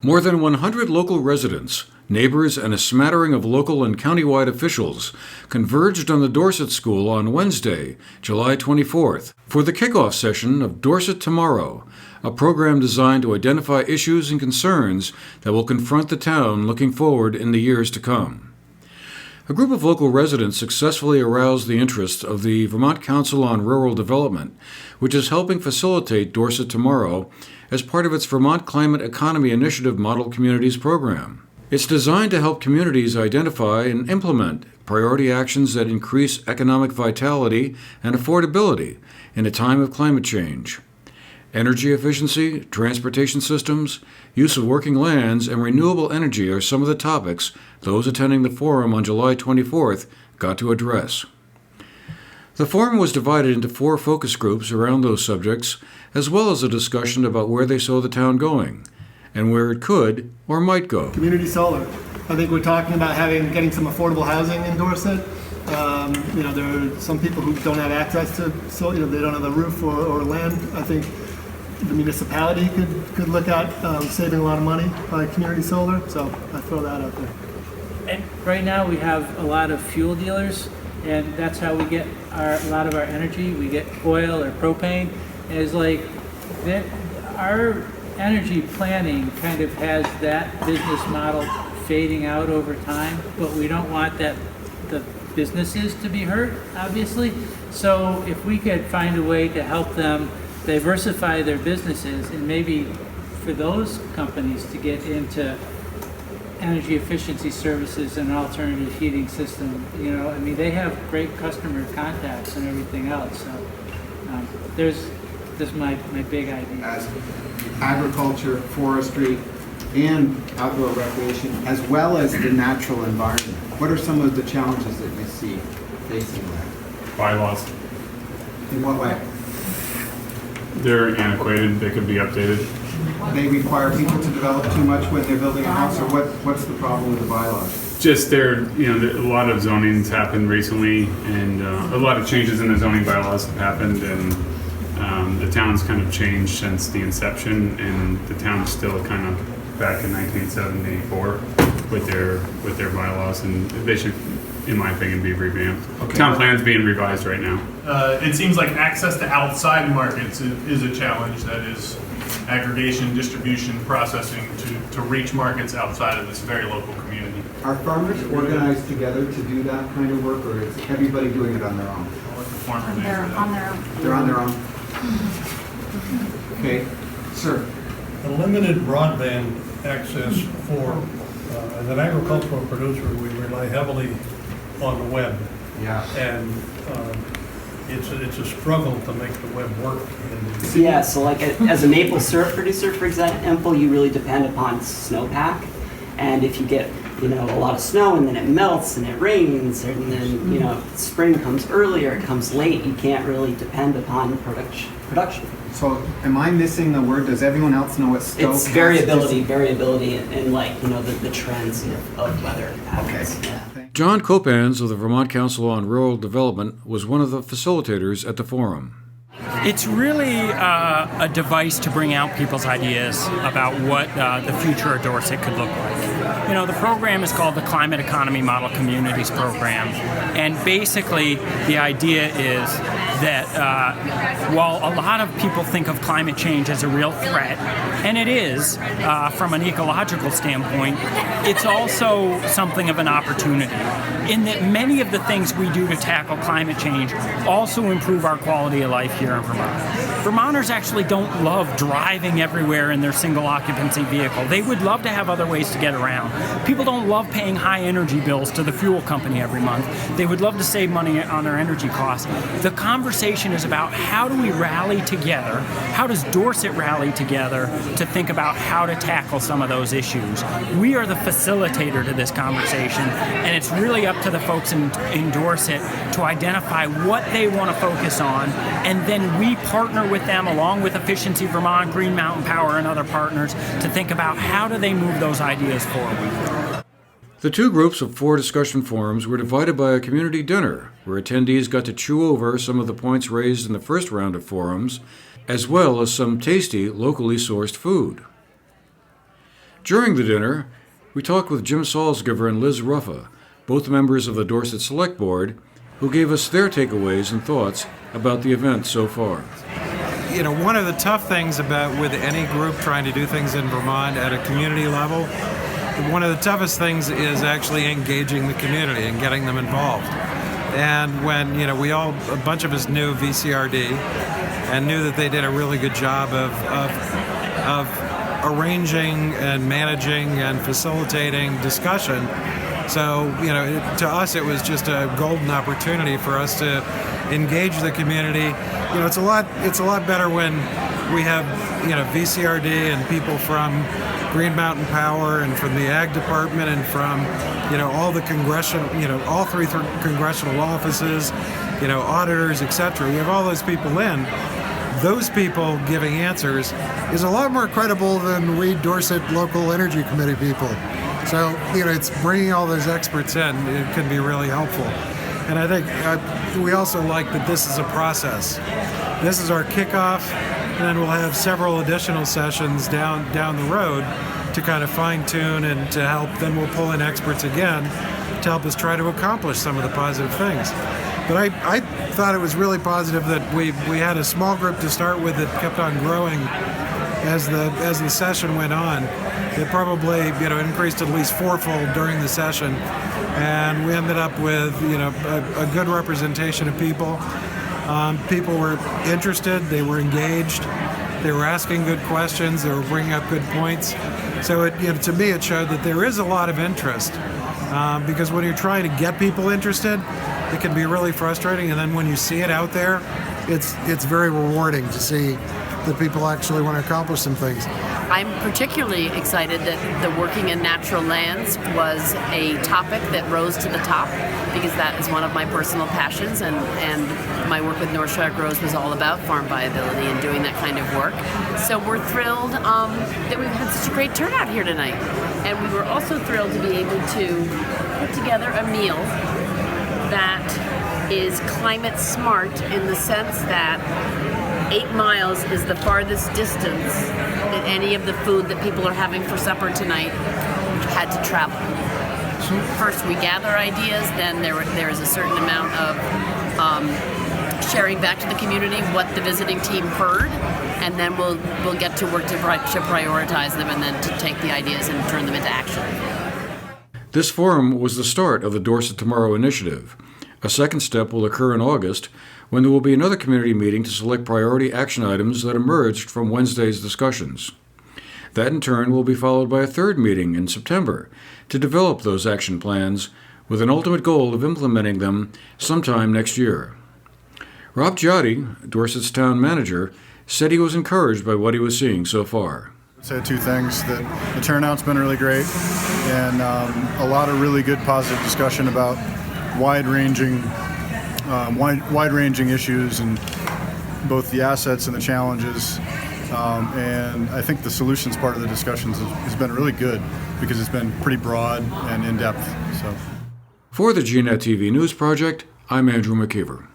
More than 100 local residents, neighbors, and a smattering of local and countywide officials converged on the Dorset School on Wednesday, July 24th, for the kickoff session of Dorset Tomorrow, a program designed to identify issues and concerns that will confront the town looking forward in the years to come. A group of local residents successfully aroused the interest of the Vermont Council on Rural Development, which is helping facilitate Dorset Tomorrow as part of its Vermont Climate Economy Initiative Model Communities program. It's designed to help communities identify and implement priority actions that increase economic vitality and affordability in a time of climate change. Energy efficiency, transportation systems, use of working lands, and renewable energy are some of the topics those attending the forum on July 24th got to address. The forum was divided into 4 focus groups around those subjects, as well as a discussion about where they saw the town going and where it could or might go. Community solar. I think we're talking about getting some affordable housing in Dorset. There are some people who don't have access to solar. They don't have a roof or land. I think the municipality could look at saving a lot of money by community solar. So I throw that out there. And right now we have a lot of fuel dealers, and that's how we get a lot of our energy. We get oil or propane. And it's like that. Our energy planning kind of has that business model fading out over time, but we don't want the businesses to be hurt, obviously. So if we could find a way to help them diversify their businesses, and maybe for those companies to get into energy efficiency services and alternative heating system, they have great customer contacts and everything else. So there's my big idea. As agriculture, forestry, and outdoor recreation, as well as the natural environment, what are some of the challenges that you see facing that? Bylaws. In what way? They're antiquated. They could be updated. They require people to develop too much when they're building a house, or what's the problem with the bylaws? Just a lot of zonings happened recently, and a lot of changes in the zoning bylaws have happened, and the town's kind of changed since the inception, and the town's still kind of back in 1974 with their bylaws, and they should, in my opinion, be revamped. Okay. Town plan's being revised right now. It seems like access to outside markets is a challenge. That is aggregation, distribution, processing to reach markets outside of this very local community. Are farmers organized together to do that kind of work, or is everybody doing it on their own? On their own. They're on their own. Okay, sir. The limited broadband access for, as an agricultural producer, we rely heavily on the web. Yeah. And it's a struggle to make the web work. Yeah, so like as a maple syrup producer, for example, you really depend upon snowpack. And if you get, a lot of snow and then it melts and it rains and then, spring comes earlier, it comes late, you can't really depend upon production. So am I missing the word? Does everyone else know what stochastic? It's variability and the trends of weather patterns. Okay. Yeah. John Copans of the Vermont Council on Rural Development was one of the facilitators at the forum. It's really a device to bring out people's ideas about what the future of Dorset could look like. The program is called the Climate Economy Model Communities Program, and basically the idea is that while a lot of people think of climate change as a real threat, and it is from an ecological standpoint, it's also something of an opportunity in that many of the things we do to tackle climate change also improve our quality of life here in Vermont. Vermonters actually don't love driving everywhere in their single occupancy vehicle. They would love to have other ways to get around. People don't love paying high energy bills to the fuel company every month. They would love to save money on their energy costs. The conversation is about how do we rally together, how does Dorset rally together to think about how to tackle some of those issues. We are the facilitator to this conversation, and it's really up to the folks in Dorset to identify what they want to focus on, and then we partner with them along with Efficiency Vermont, Green Mountain Power, and other partners to think about how do they move those ideas forward. The 2 groups of 4 discussion forums were divided by a community dinner, where attendees got to chew over some of the points raised in the first round of forums, as well as some tasty, locally sourced food. During the dinner, we talked with Jim Salzgiver and Liz Ruffa, both members of the Dorset Select Board, who gave us their takeaways and thoughts about the event so far. You know, one of the tough things about with any group trying to do things in Vermont at a community level, one of the toughest things is actually engaging the community and getting them involved. And when, you know, a bunch of us knew VCRD and knew that they did a really good job of arranging and managing and facilitating discussion. So, you know, to us it was just a golden opportunity for us to engage the community. You know, it's a lot better when we have, you know, VCRD and people from Green Mountain Power and from the Ag Department and from, you know, all the all three congressional offices, you know, auditors, etc. We have all those people in. Those people giving answers is a lot more credible than we Dorset Local Energy Committee people. So, you know, it's bringing all those experts in. It can be really helpful. And I think we also like that this is a process. This is our kickoff, and then we'll have several additional sessions down the road to kind of fine tune and to help. Then we'll pull in experts again to help us try to accomplish some of the positive things. But I thought it was really positive that we had a small group to start with that kept on growing as the session went on. It probably, you know, increased at least fourfold during the session, and we ended up with, you know, a good representation of people. People were interested, they were engaged, they were asking good questions, they were bringing up good points. So it, you know, to me, it showed that there is a lot of interest, because when you're trying to get people interested, it can be really frustrating, and then when you see it out there, it's very rewarding to see that people actually want to accomplish some things. I'm particularly excited that the working in natural lands was a topic that rose to the top, because that is one of my personal passions, and my work with North Shire Grows was all about farm viability and doing that kind of work. So we're thrilled that we've had such a great turnout here tonight. And we were also thrilled to be able to put together a meal that is climate smart in the sense that 8 miles is the farthest distance that any of the food that people are having for supper tonight had to travel. First we gather ideas, then there is a certain amount of sharing back to the community what the visiting team heard, and then we'll get to work to prioritize them and then to take the ideas and turn them into action. This forum was the start of the Dorset Tomorrow initiative. A second step will occur in August, when there will be another community meeting to select priority action items that emerged from Wednesday's discussions. That in turn will be followed by a third meeting in September to develop those action plans with an ultimate goal of implementing them sometime next year. Rob Giotti, Dorset's town manager, said he was encouraged by what he was seeing so far. I'd say two things: that the turnout's been really great, and a lot of really good positive discussion about wide-ranging issues and both the assets and the challenges. And I think the solutions part of the discussions has been really good because it's been pretty broad and in-depth. So, for the GNAT-TV News Project, I'm Andrew McKeever.